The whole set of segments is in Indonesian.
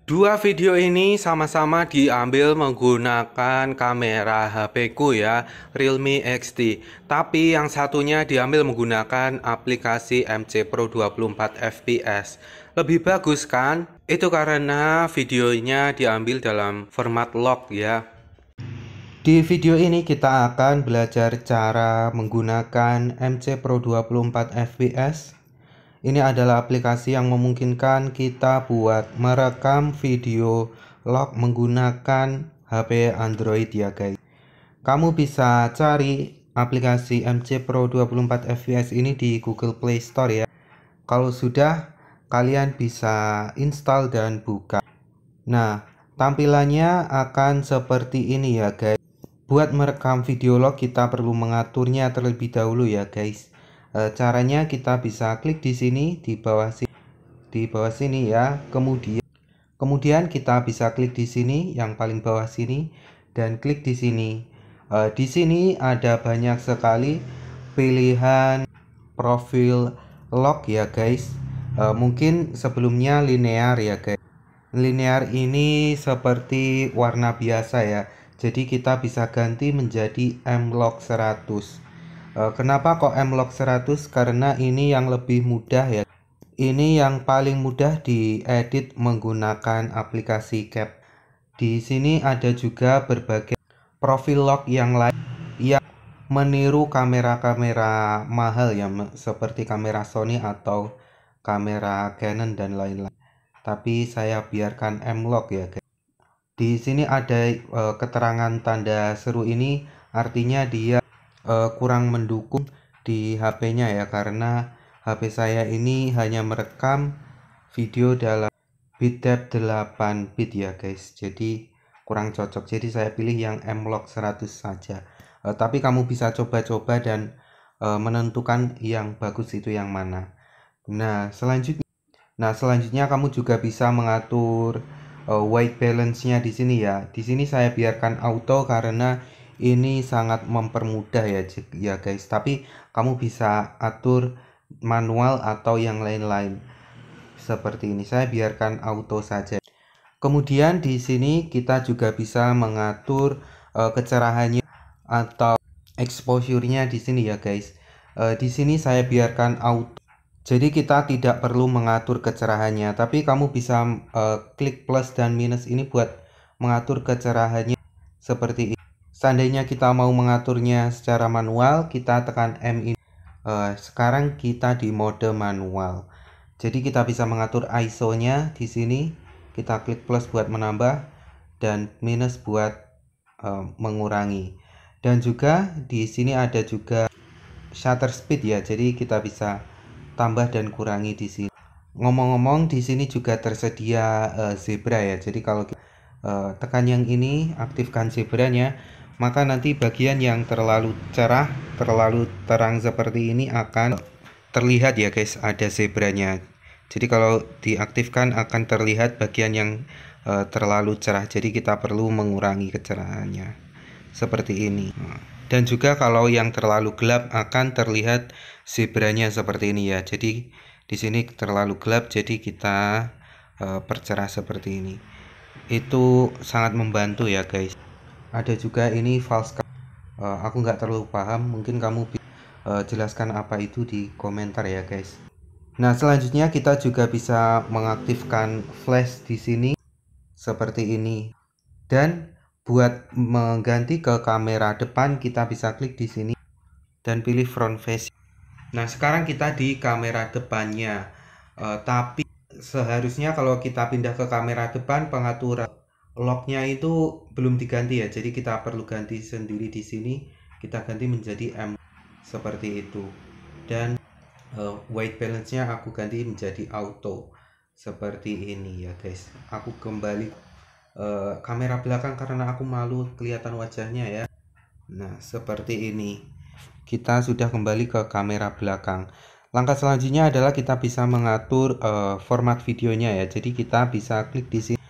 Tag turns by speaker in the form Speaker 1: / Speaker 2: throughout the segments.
Speaker 1: Dua video ini sama-sama diambil menggunakan kamera HP ku ya, Realme XT. Tapi yang satunya diambil menggunakan aplikasi MC Pro 24 fps. Lebih bagus kan? Itu karena videonya diambil dalam format log ya. Di video ini kita akan belajar cara menggunakan MC Pro 24 fps. Ini adalah aplikasi yang memungkinkan kita buat merekam video log menggunakan HP Android ya guys. Kamu bisa cari aplikasi MC Pro 24 fps ini di Google Play Store ya. Kalau sudah, kalian bisa install dan buka. Nah, tampilannya akan seperti ini ya guys. Buat merekam video log kita perlu mengaturnya terlebih dahulu ya guys. Caranya kita bisa klik di sini di bawah sini ya. Kemudian kita bisa klik di sini yang paling bawah sini dan klik di sini. Di sini ada banyak sekali pilihan profil log ya guys. Mungkin sebelumnya linear ya guys. Linear ini seperti warna biasa ya. Jadi kita bisa ganti menjadi M-Log 100. Kenapa kok M-Log 100? Karena ini yang lebih mudah ya. Ini yang paling mudah diedit menggunakan aplikasi Cap. Di sini ada juga berbagai profil log yang lain yang meniru kamera-kamera mahal ya, seperti kamera Sony atau kamera Canon dan lain-lain. Tapi saya biarkan M-Log ya guys. Di sini ada keterangan tanda seru, ini artinya dia kurang mendukung di HP-nya ya, karena HP saya ini hanya merekam video dalam bit depth 8 bit ya guys. Jadi kurang cocok. Jadi saya pilih yang M-Log 100 saja. Tapi kamu bisa coba-coba dan menentukan yang bagus itu yang mana. Nah, selanjutnya kamu juga bisa mengatur white balance-nya di sini ya. Di sini saya biarkan auto karena ini sangat mempermudah ya guys. Tapi kamu bisa atur manual atau yang lain-lain. Seperti ini. Saya biarkan auto saja. Kemudian di sini kita juga bisa mengatur kecerahannya atau exposure-nya di sini ya guys. Di sini saya biarkan auto. Jadi kita tidak perlu mengatur kecerahannya, tapi kamu bisa klik plus dan minus ini buat mengatur kecerahannya seperti ini. Seandainya kita mau mengaturnya secara manual, kita tekan M ini. Sekarang kita di mode manual. Jadi kita bisa mengatur ISO-nya di sini. Kita klik plus buat menambah dan minus buat mengurangi. Dan juga di sini ada juga shutter speed ya. Jadi kita bisa tambah dan kurangi di sini. Ngomong-ngomong, di sini juga tersedia zebra ya. Jadi kalau tekan yang ini, aktifkan zebranya, maka nanti bagian yang terlalu cerah, terlalu terang seperti ini akan terlihat ya guys, ada zebranya. Jadi kalau diaktifkan akan terlihat bagian yang terlalu cerah. Jadi kita perlu mengurangi kecerahannya seperti ini. Dan juga kalau yang terlalu gelap akan terlihat zebranya seperti ini ya. Jadi di sini terlalu gelap, jadi kita percerah seperti ini. Itu sangat membantu ya guys. Ada juga ini false color. Aku nggak terlalu paham, mungkin kamu jelaskan apa itu di komentar ya guys. Nah, selanjutnya kita juga bisa mengaktifkan flash di sini seperti ini. Dan buat mengganti ke kamera depan kita bisa klik di sini dan pilih front face. Nah, sekarang kita di kamera depannya. Tapi seharusnya kalau kita pindah ke kamera depan, pengaturan lognya itu belum diganti ya. Jadi kita perlu ganti sendiri di sini. Kita ganti menjadi M seperti itu. Dan white balance-nya aku ganti menjadi auto seperti ini ya guys. Aku kembali kamera belakang karena aku malu kelihatan wajahnya ya. Nah, seperti ini. Kita sudah kembali ke kamera belakang. Langkah selanjutnya adalah kita bisa mengatur format videonya ya. Jadi kita bisa klik di sini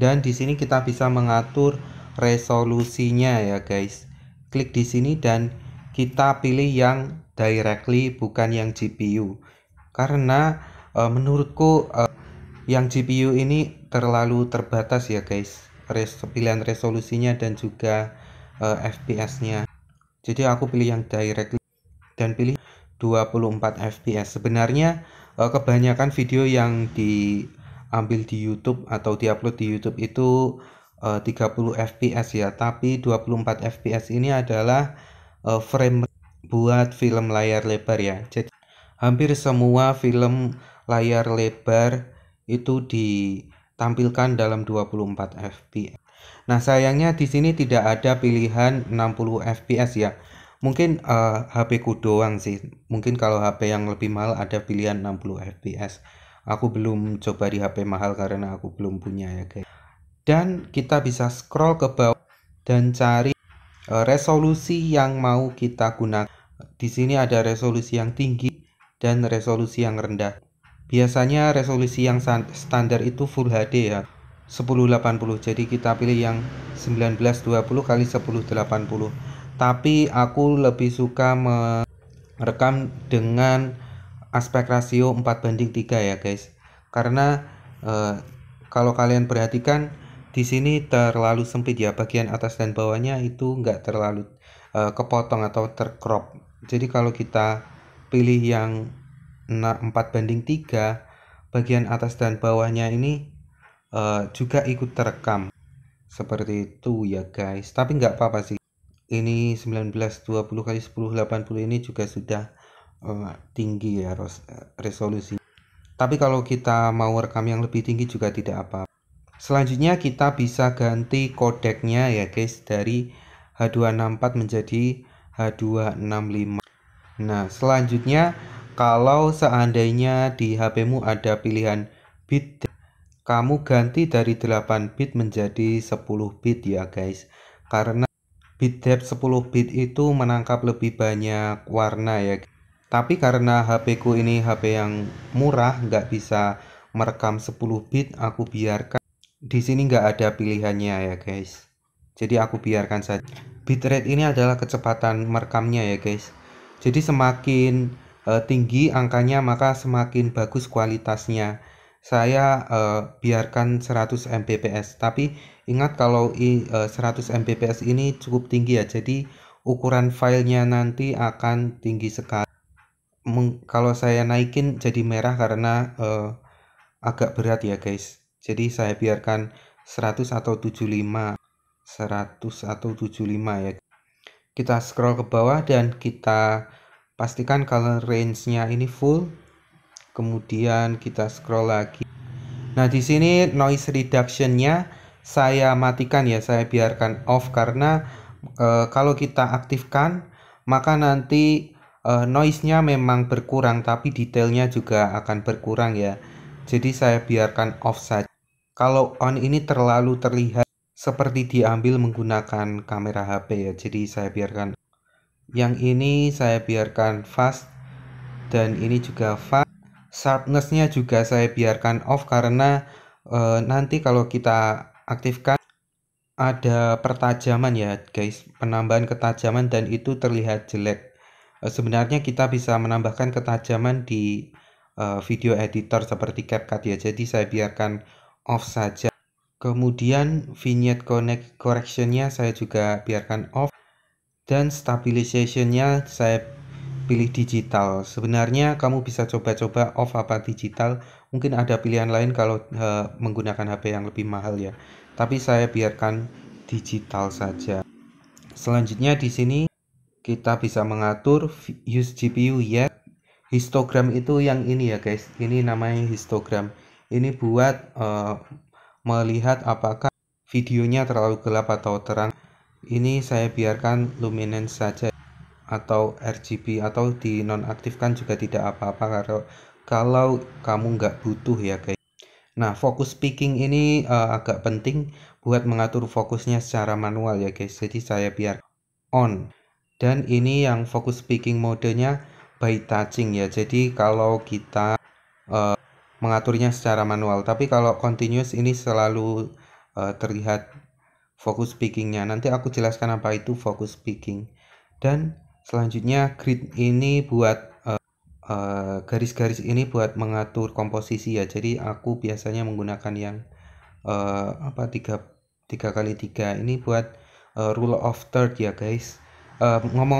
Speaker 1: dan di sini kita bisa mengatur resolusinya ya guys. Klik di sini dan kita pilih yang directly, bukan yang GPU. Karena menurutku yang GPU ini terlalu terbatas ya guys, pilihan resolusinya dan juga FPS-nya. Jadi aku pilih yang directly dan pilih 24 fps. Sebenarnya kebanyakan video yang diambil di YouTube atau diupload di YouTube itu 30 fps ya, tapi 24 fps ini adalah frame buat film layar lebar ya. Jadi hampir semua film layar lebar itu ditampilkan dalam 24 fps. Nah, sayangnya di sini tidak ada pilihan 60 fps ya. Mungkin HP ku doang sih. Mungkin kalau HP yang lebih mahal ada pilihan 60 fps. Aku belum coba di HP mahal karena aku belum punya ya guys. Dan kita bisa scroll ke bawah dan cari resolusi yang mau kita gunakan. Di sini ada resolusi yang tinggi dan resolusi yang rendah. Biasanya resolusi yang standar itu Full HD ya, 1080. Jadi kita pilih yang 1920 kali 1080. Tapi aku lebih suka merekam dengan aspek rasio 4:3 ya guys. Karena kalau kalian perhatikan di sini terlalu sempit ya, bagian atas dan bawahnya itu enggak terlalu kepotong atau tercrop. Jadi kalau kita pilih yang 4:3, bagian atas dan bawahnya ini juga ikut terekam seperti itu ya guys. Tapi nggak apa-apa sih, ini 1920 kali 1080 ini juga sudah tinggi ya resolusi. Tapi kalau kita mau rekam yang lebih tinggi juga tidak apa. Selanjutnya kita bisa ganti kodeknya ya guys, dari H264 menjadi H265. Nah, selanjutnya kalau seandainya di HP-mu ada pilihan bit, kamu ganti dari 8 bit menjadi 10 bit ya guys. Karena bit depth 10 bit itu menangkap lebih banyak warna ya. Tapi karena HP ku ini HP yang murah, nggak bisa merekam 10 bit, aku biarkan. Di sini nggak ada pilihannya ya guys. Jadi aku biarkan saja. Bitrate ini adalah kecepatan merekamnya ya guys. Jadi semakin tinggi angkanya maka semakin bagus kualitasnya. Saya biarkan 100 Mbps. Tapi ingat kalau 100 Mbps ini cukup tinggi ya. Jadi ukuran filenya nanti akan tinggi sekali. Kalau saya naikin jadi merah karena agak berat ya guys. Jadi saya biarkan 100 atau 75 ya. Kita scroll ke bawah dan kita pastikan color range-nya ini full. Kemudian kita scroll lagi. Nah, di sini noise reduction-nya saya matikan ya, saya biarkan off karena kalau kita aktifkan maka nanti noise-nya memang berkurang tapi detailnya juga akan berkurang ya. Jadi saya biarkan off saja. Kalau on ini terlalu terlihat seperti diambil menggunakan kamera HP ya. Jadi saya biarkan. Yang ini saya biarkan fast dan ini juga fast. Sharpness-nya juga saya biarkan off karena nanti kalau kita aktifkan ada pertajaman ya guys, penambahan ketajaman dan itu terlihat jelek. Sebenarnya kita bisa menambahkan ketajaman di video editor seperti CapCut ya, jadi saya biarkan off saja. Kemudian vignette correction-nya saya juga biarkan off dan stabilization-nya saya pilih digital. Sebenarnya kamu bisa coba-coba off apa digital, mungkin ada pilihan lain kalau menggunakan HP yang lebih mahal ya, tapi saya biarkan digital saja. Selanjutnya di sini kita bisa mengatur use GPU ya. Histogram itu yang ini ya guys, ini namanya histogram. Ini buat melihat apakah videonya terlalu gelap atau terang. Ini saya biarkan luminance saja atau RGB, atau dinonaktifkan juga tidak apa-apa kalau kamu nggak butuh ya guys. Nah, focus peaking ini agak penting buat mengatur fokusnya secara manual ya guys. Jadi saya biar on. Dan ini yang focus peaking modenya by touching ya. Jadi kalau kita mengaturnya secara manual, tapi kalau continuous ini selalu terlihat focus peakingnya. Nanti aku jelaskan apa itu focus peaking. Dan selanjutnya grid ini buat garis-garis ini buat mengatur komposisi ya. Jadi aku biasanya menggunakan yang apa tiga kali tiga ini buat rule of third ya guys. Ngomong-ngomong